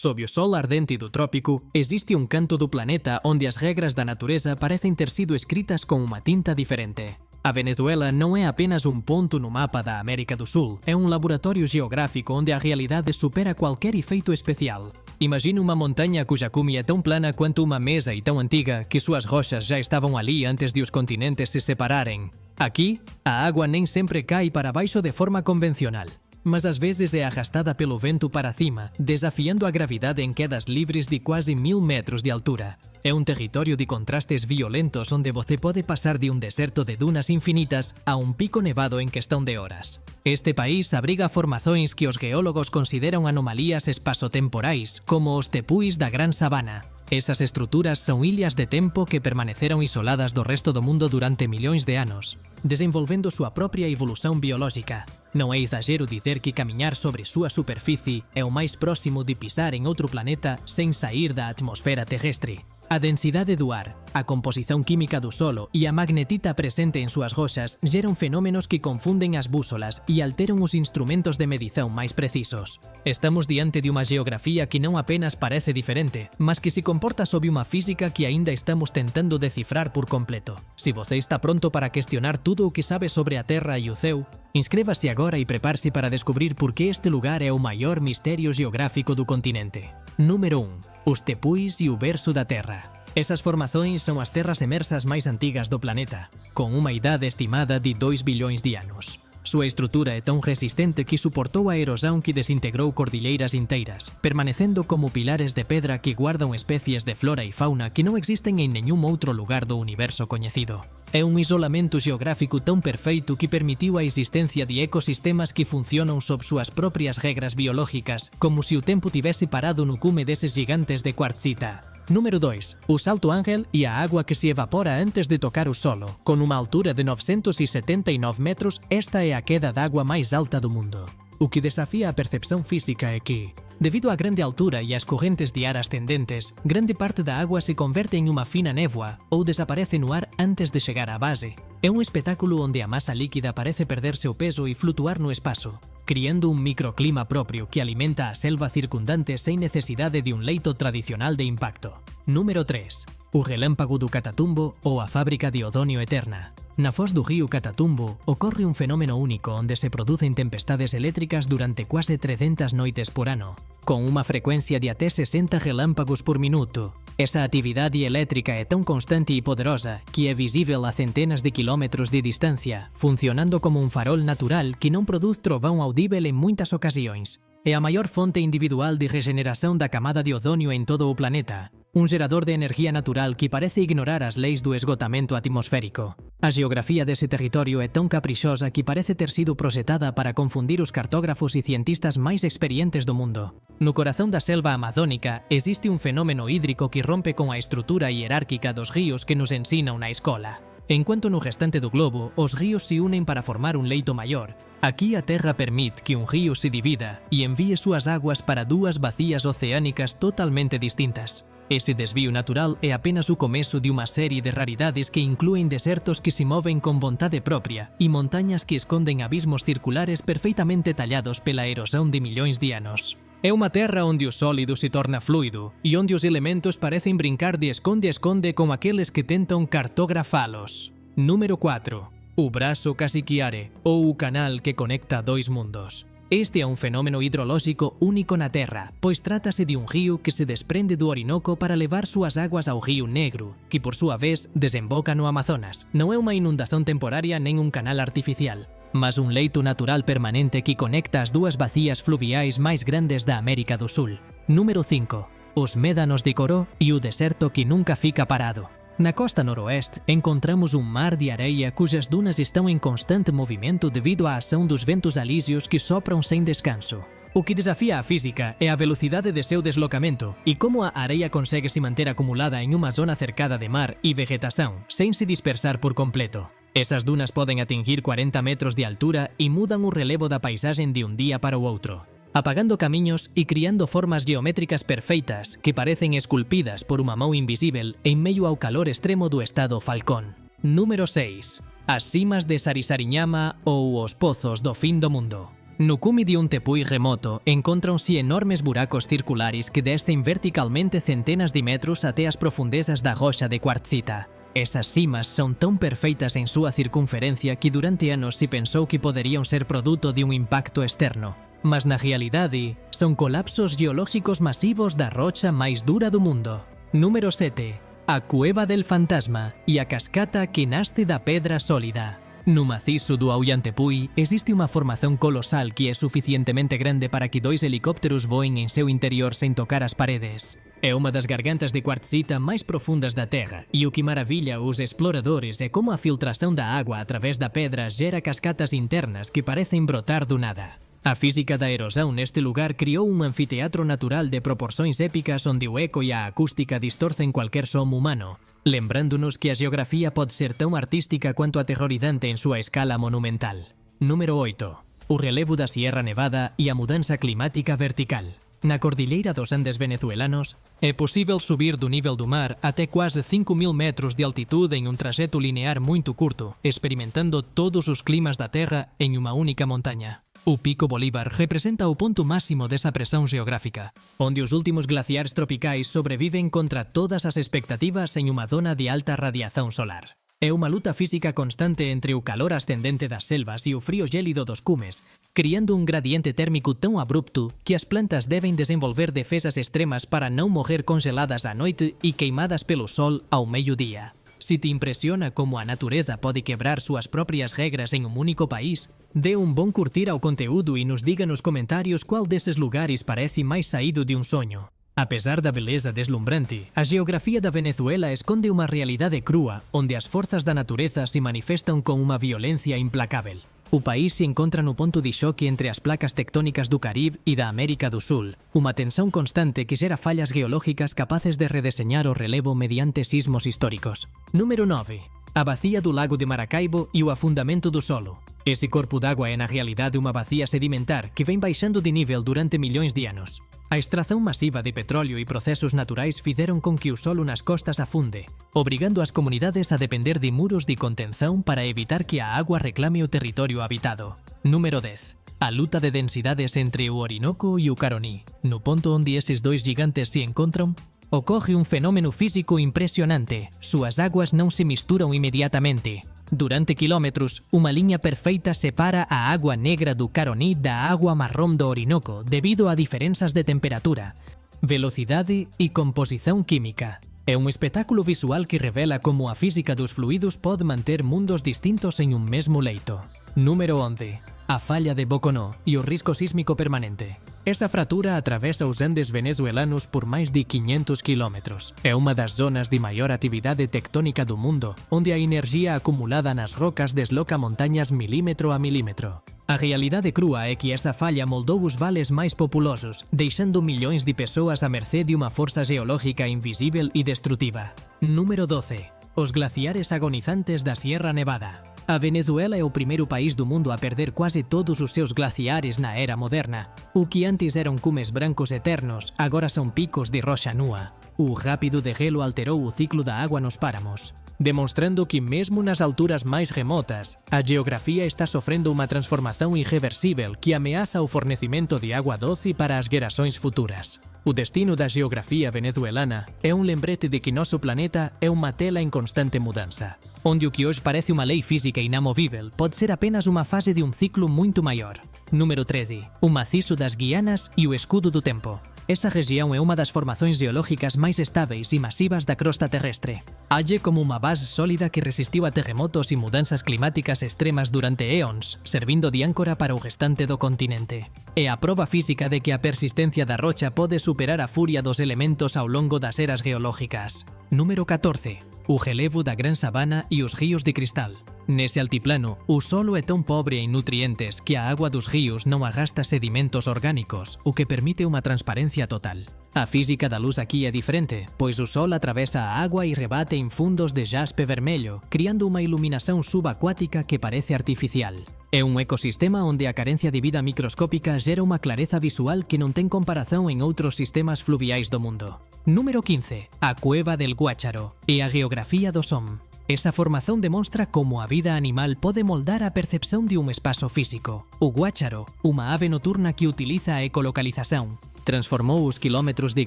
Sob o sol ardente do trópico, existe un canto do planeta onde as regras da natureza parecen ter sido escritas con unha tinta diferente. A Venezuela non é apenas un ponto no mapa da América do Sul, é un laboratorio geográfico onde a realidade supera cualquer efeito especial. Imagina unha montaña cuxa cume é tão plana quanto unha mesa e tão antiga que suas rochas já estavam ali antes de os continentes se separarem. Aquí, a água nem sempre cai para baixo de forma convencional, mas às vezes é arrastada pelo vento para cima, desafiando a gravidade em quedas livres de quase 1000 metros de altura. É um território de contrastes violentos onde você pode passar de um deserto de dunas infinitas a um pico nevado em questão de horas. Este país abriga formações que os geólogos consideram anomalías espaçotemporais, como os tepuis da Gran Sabana. Esas estruturas são ilhas de tempo que permaneceram isoladas do resto do mundo durante milhões de anos, desenvolvendo sua própria evolução biológica. Não é exagero dizer que caminhar sobre sua superfície é o mais próximo de pisar em outro planeta sem sair da atmosfera terrestre. A densidade do ar, a composição química do solo e a magnetita presente em suas rochas geram fenômenos que confundem as bússolas e alteram os instrumentos de medição mais precisos. Estamos diante de uma geografia que não apenas parece diferente, mas que se comporta sob uma física que ainda estamos tentando decifrar por completo. Se você está pronto para questionar tudo o que sabe sobre a Terra e o céu, inscreva-se agora e prepare-se para descobrir por que este lugar é o maior mistério geográfico do continente. Número 1. Os tepuis e o berço da Terra. Essas formações são as terras emersas mais antigas do planeta, com uma idade estimada de 2 bilhões de anos. Sua estrutura é tão resistente que suportou a erosão que desintegrou cordilheiras inteiras, permanecendo como pilares de pedra que guardam espécies de flora e fauna que não existem em nenhum outro lugar do universo conhecido. É um isolamento geográfico tão perfeito que permitiu a existência de ecossistemas que funcionam sob suas próprias regras biológicas, como se o tempo tivesse parado no cume desses gigantes de quartzita. Número 2. O Salto Ángel e a água que se evapora antes de tocar o solo. Com uma altura de 979 metros, esta é a queda d'água mais alta do mundo. O que desafia a percepção física é que, devido à grande altura e às correntes de ar ascendentes, grande parte da água se converte em uma fina névoa ou desaparece no ar antes de chegar à base. É um espetáculo onde a massa líquida parece perder seu peso e flutuar no espaço, criando um microclima próprio que alimenta a selva circundante sem necessidade de um leito tradicional de impacto. Número 3. O relâmpago do Catatumbo ou a fábrica de Odonio Eterna. Na foz do rio Catatumbo ocorre um fenómeno único onde se producem tempestades elétricas durante quase 300 noites por ano, com uma frequência de até 60 relâmpagos por minuto. Essa atividade elétrica é tão constante e poderosa que é visível a centenas de quilómetros de distância, funcionando como um farol natural que não produz trovão audível em muitas ocasiões. É a maior fonte individual de regeneração da camada de ozônio em todo o planeta, um gerador de energia natural que parece ignorar as leis do esgotamento atmosférico. A geografia desse território é tão caprichosa que parece ter sido projetada para confundir os cartógrafos e cientistas mais experientes do mundo. No coração da selva amazônica existe um fenômeno hídrico que rompe com a estrutura hierárquica dos rios que nos ensinam na escola. Enquanto no restante do globo, os rios se unem para formar um leito maior, aqui a Terra permite que um rio se divida e envie suas águas para duas bacias oceânicas totalmente distintas. Esse desvio natural é apenas o começo de uma série de raridades que incluem desertos que se movem com vontade própria e montanhas que escondem abismos circulares perfeitamente talhados pela erosão de milhões de anos. É uma terra onde o sólido se torna fluido e onde os elementos parecem brincar de esconde-esconde com aqueles que tentam cartografá-los. Número 4. O braço Casiquiare, ou o canal que conecta dois mundos. Este é um fenômeno hidrológico único na Terra, pois trata-se de um rio que se desprende do Orinoco para levar suas águas ao Rio Negro, que por sua vez desemboca no Amazonas. Não é uma inundação temporária nem um canal artificial, mas um leito natural permanente que conecta as duas bacias fluviais mais grandes da América do Sul. Número 5. Os médanos de Coró e o deserto que nunca fica parado. Na costa noroeste, encontramos um mar de areia cujas dunas estão em constante movimento devido à ação dos ventos alísios que sopram sem descanso. O que desafia a física é a velocidade de seu deslocamento e como a areia consegue se manter acumulada em uma zona cercada de mar e vegetação, sem se dispersar por completo. Essas dunas podem atingir 40 metros de altura e mudam o relevo da paisagem de um dia para o outro, apagando caminhos e criando formas geométricas perfeitas que parecem esculpidas por uma mão invisível em meio ao calor extremo do estado Falcón. Número 6. As cimas de Sarisariñama ou os pozos do fim do mundo. No cume de un tepuy remoto encontram-se enormes buracos circulares que descem verticalmente centenas de metros até as profundezas da rocha de quartzita. Essas cimas são tão perfeitas em sua circunferência que durante anos se pensou que poderiam ser produto de um impacto externo. Mas na realidade, são colapsos geológicos massivos da rocha mais dura do mundo. Número 7. A Cueva del Fantasma e a cascata que nasce da pedra sólida. No maciço do Ollantaytambo existe uma formação colossal que é suficientemente grande para que 2 helicópteros voem em seu interior sem tocar as paredes. É uma das gargantas de quartzita mais profundas da Terra, e o que maravilha os exploradores é como a filtração da água através da pedra gera cascatas internas que parecem brotar do nada. A física da erosão neste lugar criou um anfiteatro natural de proporções épicas onde o eco e a acústica distorcem qualquer som humano, lembrando-nos que a geografia pode ser tão artística quanto aterrorizante em sua escala monumental. Número 8. O relevo da Sierra Nevada e a mudança climática vertical. Na cordilheira dos Andes venezuelanos, é possível subir do nível do mar até quase 5.000 metros de altitude em um trajeto linear muito curto, experimentando todos os climas da Terra em uma única montanha. O Pico Bolívar representa o ponto máximo dessa pressão geográfica, onde os últimos glaciares tropicais sobrevivem contra todas as expectativas em uma zona de alta radiação solar. É uma luta física constante entre o calor ascendente das selvas e o frio gélido dos cumes, criando um gradiente térmico tão abrupto que as plantas devem desenvolver defesas extremas para não morrer congeladas à noite e queimadas pelo sol ao meio-dia. Se te impressiona como a natureza pode quebrar suas próprias regras em um único país, dê um bom curtir ao conteúdo e nos diga nos comentários qual desses lugares parece mais saído de um sonho. Apesar da beleza deslumbrante, a geografia da Venezuela esconde uma realidade crua, onde as forças da natureza se manifestam com uma violência implacável. O país se encontra no ponto de choque entre as placas tectônicas do Caribe e da América do Sul, uma tensão constante que gera falhas geológicas capazes de redesenhar o relevo mediante sismos históricos. Número 9. A bacia do Lago de Maracaibo e o afundamento do solo. Esse corpo d'água é na realidade uma bacia sedimentar que vem baixando de nível durante milhões de anos. A extração massiva de petróleo e processos naturais fizeram com que o solo nas costas afunde, obrigando as comunidades a depender de muros de contenção para evitar que a água reclame o território habitado. Número 10. A luta de densidades entre o Orinoco e o Caroní. No ponto onde esses dois gigantes se encontram, ocorre um fenômeno físico impressionante. Suas águas não se misturam imediatamente. Durante quilômetros, uma linha perfeita separa a água negra do Caroní da água marrom do Orinoco devido a diferenças de temperatura, velocidade e composição química. É um espetáculo visual que revela como a física dos fluidos pode manter mundos distintos em um mesmo leito. Número 11. A falha de Boconó e o risco sísmico permanente. Essa fratura atravessa os Andes venezuelanos por mais de 500 quilômetros. É uma das zonas de maior atividade tectônica do mundo, onde a energia acumulada nas rocas desloca montanhas milímetro a milímetro. A realidade crua é que essa falha moldou os vales mais populosos, deixando milhões de pessoas à mercê de uma força geológica invisível e destrutiva. Número 12. Os glaciares agonizantes da Sierra Nevada. A Venezuela é o primeiro país do mundo a perder quase todos os seus glaciares na era moderna. O que antes eram cumes brancos eternos, agora são picos de rocha nua. O rápido degelo alterou o ciclo da água nos páramos, demonstrando que mesmo nas alturas mais remotas, a geografia está sofrendo uma transformação irreversível que ameaça o fornecimento de água doce para as gerações futuras. O destino da geografia venezuelana é um lembrete de que nosso planeta é uma tela em constante mudança, onde o que hoje parece uma lei física inamovível pode ser apenas uma fase de um ciclo muito maior. Número 13. O maciço das Guianas e o escudo do tempo. Essa região é uma das formações geológicas mais estáveis e massivas da crosta terrestre. Age como uma base sólida que resistiu a terremotos e mudanças climáticas extremas durante éons, servindo de âncora para o restante do continente. É a prova física de que a persistência da rocha pode superar a fúria dos elementos ao longo das eras geológicas. Número 14. O relevo da Gran Sabana e os rios de cristal. Nesse altiplano, o solo é tão pobre em nutrientes que a água dos rios não arrasta sedimentos orgânicos, o que permite uma transparência total. A física da luz aqui é diferente, pois o sol atravessa a água e rebate em fundos de jaspe vermelho, criando uma iluminação subaquática que parece artificial. É um ecossistema onde a carência de vida microscópica gera uma clareza visual que não tem comparação em outros sistemas fluviais do mundo. Número 15. A Cueva del Guácharo e a geografia do som. Esa formazón demonstra como a vida animal pode moldar a percepción de un espazo físico. O guácharo, unha ave noturna que utiliza a ecolocalización, transformou os quilómetros de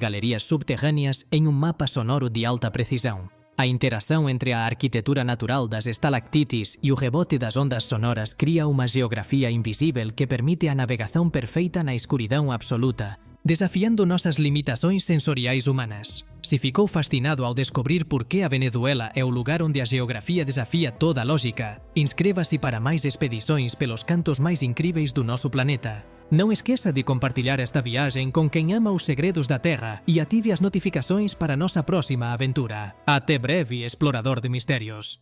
galerías subterráneas en un mapa sonoro de alta precisão. A interación entre a arquitectura natural das estalactites e o rebote das ondas sonoras cría unha geografía invisível que permite a navegación perfeita na escuridão absoluta, desafiando nosas limitações sensoriais humanas. Se ficou fascinado ao descobrir por que a Venezuela é o lugar onde a geografía desafía toda a lógica, inscreva-se para máis expedições pelos cantos máis incríveis do noso planeta. Non esqueça de compartilhar esta viaxen con quen ama os segredos da Terra e ative as notificações para a nosa próxima aventura. Até breve, explorador de misterios.